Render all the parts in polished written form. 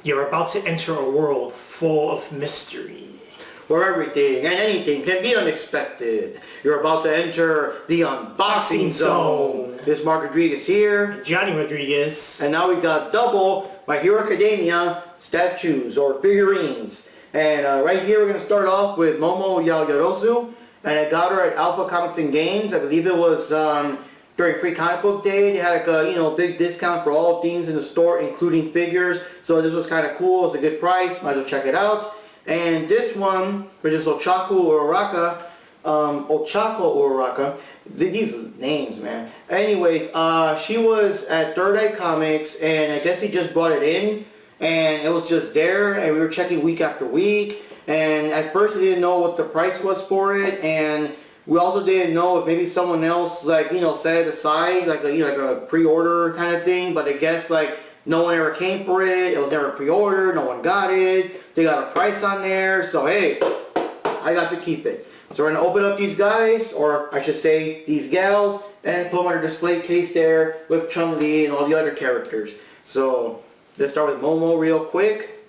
You're about to enter a world full of mystery, where everything and anything can be unexpected. You're about to enter the unboxing zone. This is Mark Rodriguez here. Johnny Rodriguez. And now we got double My Hero Academia statues or figurines. And right here we're going to start off with Momo Yaoyorozu. And I got her at Alpha Comics and Games. I believe it was during Free Comic Book Day. They had like a big discount for all things in the store, including figures. So this was kind of cool. It's a good price. Might as well check it out. And this one, which is Ochako Uraraka, these names, man. Anyways, she was at Third Eye Comics, and I guess he just brought it in, and it was just there, and we were checking week after week, and at first we didn't know what the price was for it, and we also didn't know if maybe someone else, like, set it aside, like a pre-order kind of thing, but I guess, like, no one ever came for it. It was never pre-ordered. No one got it. They got a price on there. So, hey, I got to keep it. So we're going to open up these guys, or I should say these gals, and put them on a display case there with Chun-Li and all the other characters. So let's start with Momo real quick.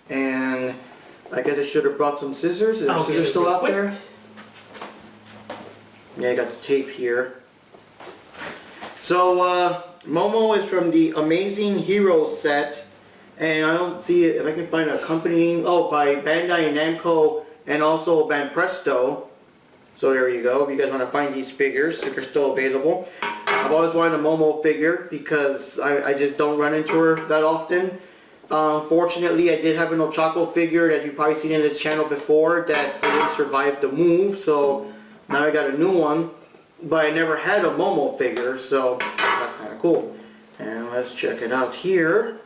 And I guess I should have brought some scissors. Are scissors still out there? Yeah, I got the tape here. So, Momo is from the Amazing Heroes set, and I don't see it, if I can find a accompanying, by Bandai Namco and also Banpresto. So there you go, if you guys want to find these figures, if they're still available. I've always wanted a Momo figure because I just don't run into her that often. Fortunately, I did have an Ochako figure that you've probably seen in this channel before that didn't survive the move, so now I got a new one. But I never had a Momo figure, so that's kind of cool. And let's check it out here.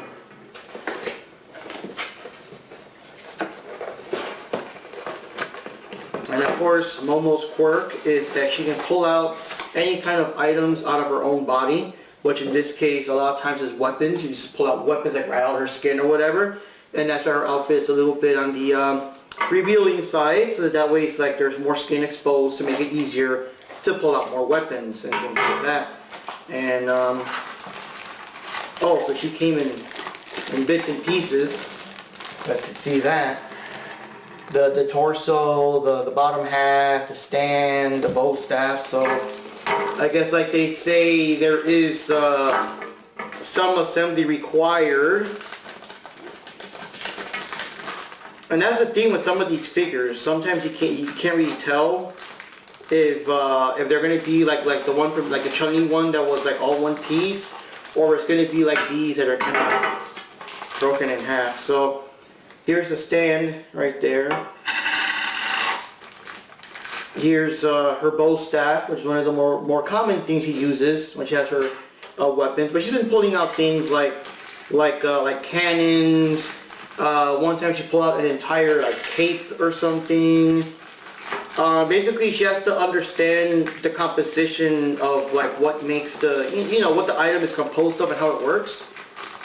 And of course, Momo's quirk is that she can pull out any kind of items out of her own body, which in this case a lot of times is weapons. You just pull out weapons like right out of her skin or whatever. And that's why her outfit's a little bit on the revealing side, so that way it's like there's more skin exposed to make it easier to pull out more weapons and things like that. And so she came in bits and pieces. You guys can see that. The torso, the bottom half, the stand, the bow staff. So I guess, like they say, there is some assembly required. And that's the thing with some of these figures. Sometimes you can't really tell if they're gonna be like the one from like the Chun-Li one that was like all one piece, or it's gonna be like these that are kind of broken in half. So here's the stand right there. Here's her bow staff, which is one of the more common things she uses when she has her weapons. But she's been pulling out things like cannons. One time she pulled out an entire like cape or something. Basically, she has to understand the composition of like what makes the what the item is composed of and how it works,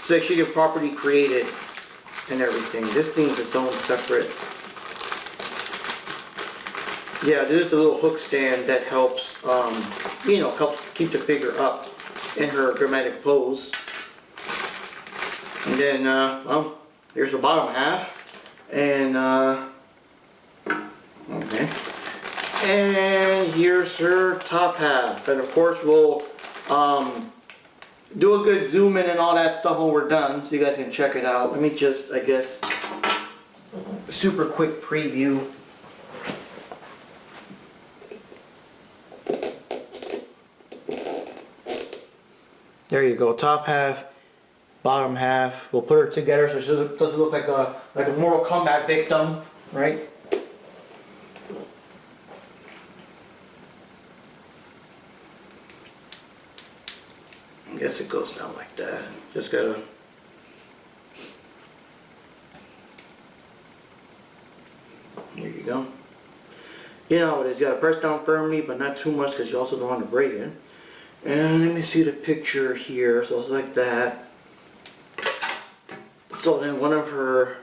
so that she can properly create it and everything. This thing's its own separate. Yeah, there's a little hook stand that helps helps keep the figure up in her dramatic pose. And then here's the bottom half, and okay. And here's her top half, and of course we'll do a good zoom in and all that stuff when we're done, so you guys can check it out. Let me just, I guess, super quick preview. There you go, top half, bottom half. We'll put her together so she doesn't look like a Mortal Kombat victim, right? I guess it goes down like that. Just gotta. There you go. You know how it is. You gotta press down firmly, but not too much because you also don't want to break it. And let me see the picture here. So it's like that. So then one of her.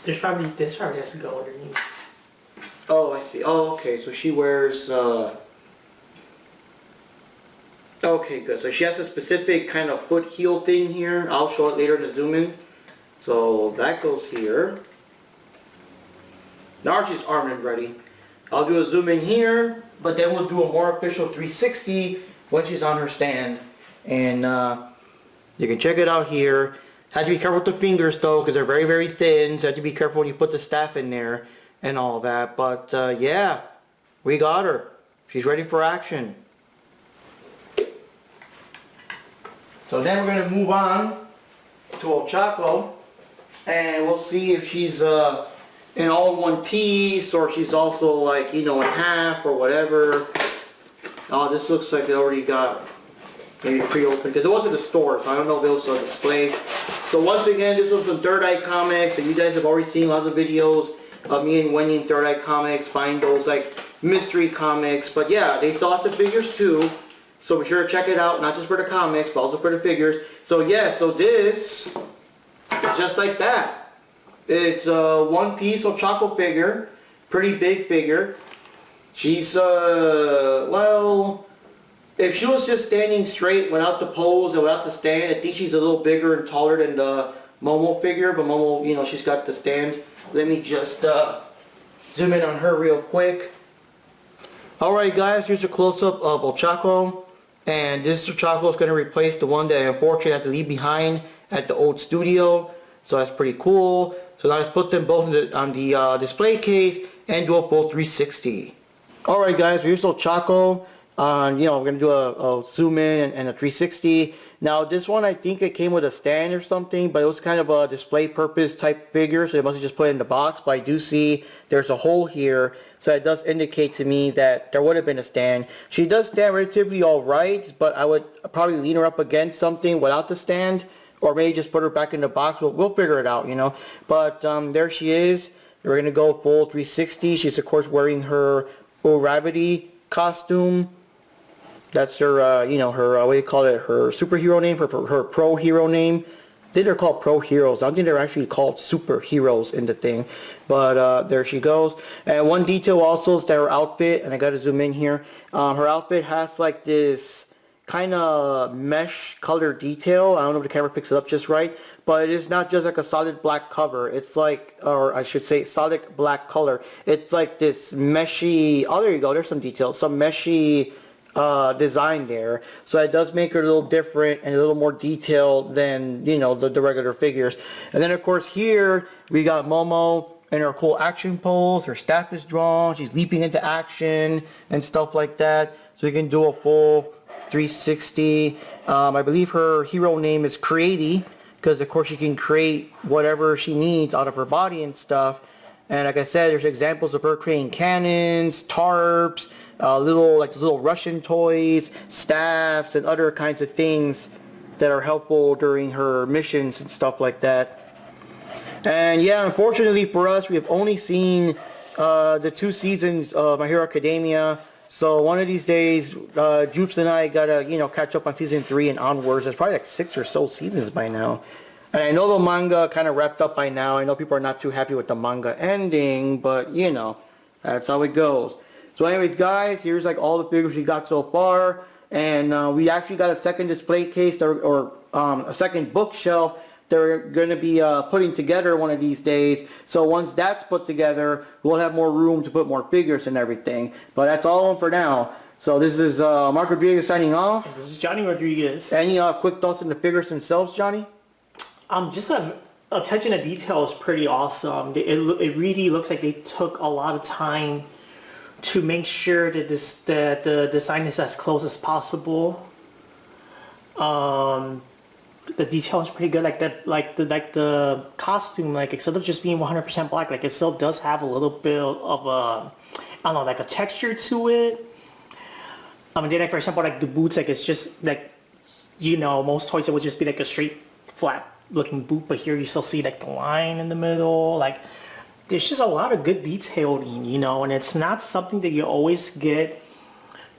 This probably has to go underneath. Oh, I see. Oh, okay. So she wears Okay, good. So she has a specific kind of foot heel thing here. I'll show it later in the zoom in. So that goes here. Now she's armed and ready. I'll do a zoom in here, but then we'll do a more official 360 when she's on her stand. And you can check it out here. Have to be careful with the fingers though, because they're very, very thin. So have to be careful when you put the staff in there and all that. But yeah, we got her. She's ready for action. So then we're going to move on to El Chaco, and we'll see if she's in all one piece, or she's also like, you know, in half or whatever. Oh, this looks like it already got maybe pre-opened, because it was at the store, so I don't know if it was a display. So once again, this was from Third Eye Comics, and you guys have already seen lots of videos of me and Wendy in Third Eye Comics buying those like mystery comics. But yeah, they sell lots of figures too. So be sure to check it out, not just for the comics, but also for the figures. So yeah, so this is just like that. It's a one-piece El Chaco figure, pretty big figure. She's, well, if she was just standing straight without the pose and without the stand, I think she's a little bigger and taller than the Momo figure, but Momo, you know, she's got the stand. Let me just zoom in on her real quick. Alright guys, here's a close-up of El Chaco. And this El Chaco is going to replace the one that I unfortunately had to leave behind at the old studio. So that's pretty cool. So now let's put them both on the display case and do a full 360. Alright guys, here's El Chaco. You know, we're going to do a zoom in and a 360. Now this one, I think it came with a stand or something, but it was kind of a display purpose type figure, so they must have just put it in the box. But I do see there's a hole here, so it does indicate to me that there would have been a stand. She does stand relatively alright, but I would probably lean her up against something without the stand, or maybe just put her back in the box. We'll figure it out, you know. But there she is. We're going to go full 360. She's of course wearing her Rabbity costume. That's her, you know, her, what do you call it, her superhero name, her pro hero name. I think they're called pro heroes. I don't think they're actually called superheroes in the thing. But there she goes. And one detail also is that her outfit, and I got to zoom in here, her outfit has like this kind of mesh color detail. I don't know if the camera picks it up just right, but it is not just like a solid black cover. It's like, or I should say solid black color. It's like this meshy, oh there you go, there's some details, some meshy design there. So it does make her a little different and a little more detailed than, you know, the regular figures. And then of course here we got Momo in her cool action pose. Her staff is drawn, she's leaping into action and stuff like that. So we can do a full 360. I believe her hero name is Creaty, because of course she can create whatever she needs out of her body and stuff. And like I said, there's examples of her creating cannons, tarps, little Russian toys, staffs, and other kinds of things that are helpful during her missions and stuff like that. And yeah, unfortunately for us, we have only seen the 2 seasons of My Hero Academia. So one of these days, Jupes and I gotta, you know, catch up on season 3 and onwards. There's probably like 6 or so seasons by now. And I know the manga kind of wrapped up by now. I know people are not too happy with the manga ending, but you know, that's how it goes. So anyways guys, here's like all the figures we got so far, and we actually got a second display case or a second bookshelf they're going to be putting together one of these days. So once that's put together, we'll have more room to put more figures and everything. But that's all for now. So this is Mark Rodriguez signing off. This is Johnny Rodriguez. Any quick thoughts on the figures themselves, Johnny? Just attention to detail is pretty awesome. It really looks like they took a lot of time to make sure that the design is as close as possible. The detail is pretty good. Like the costume, like instead of just being 100% black, like it still does have a little bit of a, I don't know, like a texture to it. Then like for example, like the boots, like it's just like, you know, most toys it would just be like a straight flat looking boot, but here you still see like the line in the middle. Like there's just a lot of good detailing, you know, and it's not something that you always get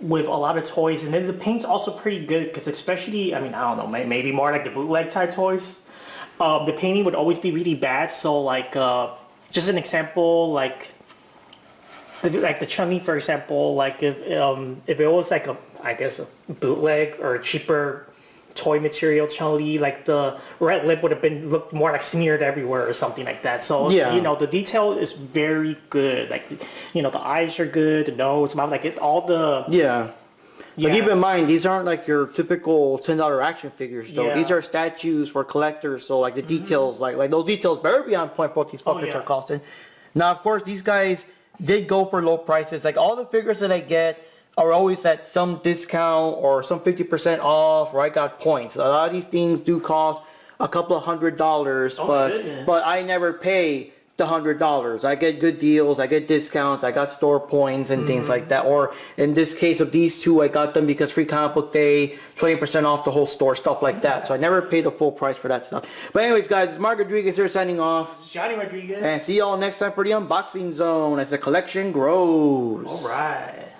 with a lot of toys. And then the paint's also pretty good, because especially, I mean, I don't know, maybe more like the bootleg type toys, the painting would always be really bad. So like just an example, like the Chun-Li, for example, like if it was like I guess, a bootleg or cheaper toy material Chun-Li, like the red lip would have been looked more like smeared everywhere or something like that. So Yeah. you know, the detail is very good. Like, you know, the eyes are good, the nose, mouth, like all the Yeah. yeah. But keep in mind, these aren't like your typical $10 action figures, though. Yeah. These are statues for collectors, so like the details, like those details better be on point for what these fuckers yeah. are costing. Now, of course, these guys did go for low prices. Like all the figures that I get are always at some discount or some 50% off, or I got points. A lot of these things do cost a couple of $100, Oh my goodness. but I never pay the $100. I get good deals, I get discounts, I got store points and things like that. Or in this case of these two, I got them because free comic book day, 20% off the whole store, stuff like that. So I never paid the full price for that stuff. But anyways, guys, it's Mark Rodriguez here signing off. This is Johnny Rodriguez. And see y'all next time for the unboxing zone as the collection grows. All right.